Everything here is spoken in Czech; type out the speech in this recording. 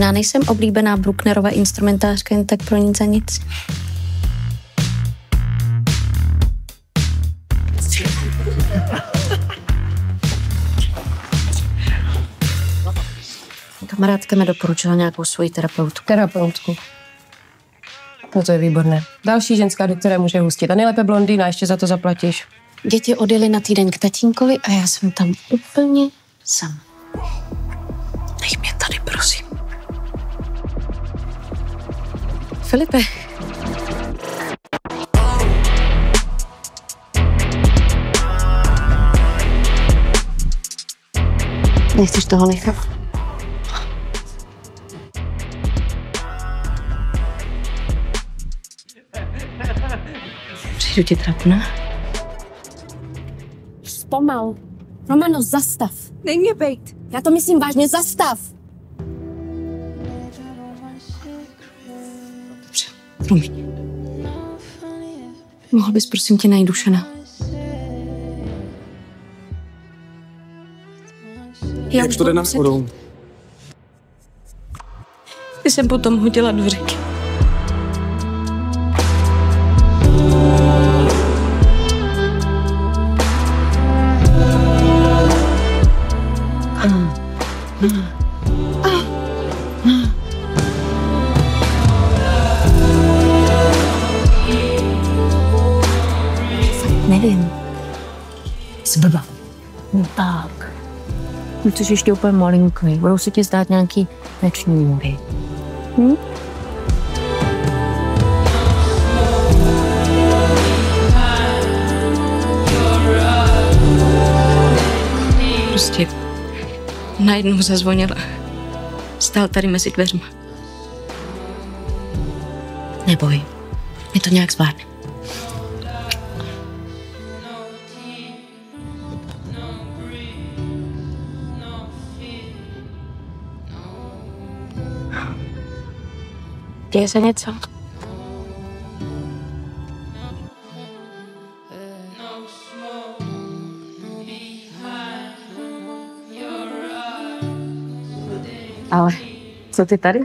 Možná nejsem oblíbená Brucknerova instrumentářka jen tak pro nic za nic. Kamarádka mi doporučila nějakou svoji terapeutku. Terapeutku. No to je výborné. Další ženská, do které může hustit. A nejlépe blondýna, ještě za to zaplatíš. Děti odjeli na týden k tatínkovi a já jsem tam úplně sama. Nech mě tady, prosím. Filipe. Nechceš toho nechat? Přijdu ti trapná. Zpomal. Romano, zastav. Dej mě bejt. Já to myslím vážně, zastav. Dobře, promiň. Mohl bys prosím tě najít Dušana? Jak to jde nahoru? Ty jsem potom hodila do řeky. Nevím. Jsi blbá. No tak. No jsi ještě úplně malinký. Budou se ti zdát nějaký noční můry. Prostě najednou zazvonila. Stál tady mezi dveřma. Neboj, my to nějak zvládneme. Děje se něco? Ale co ty tady?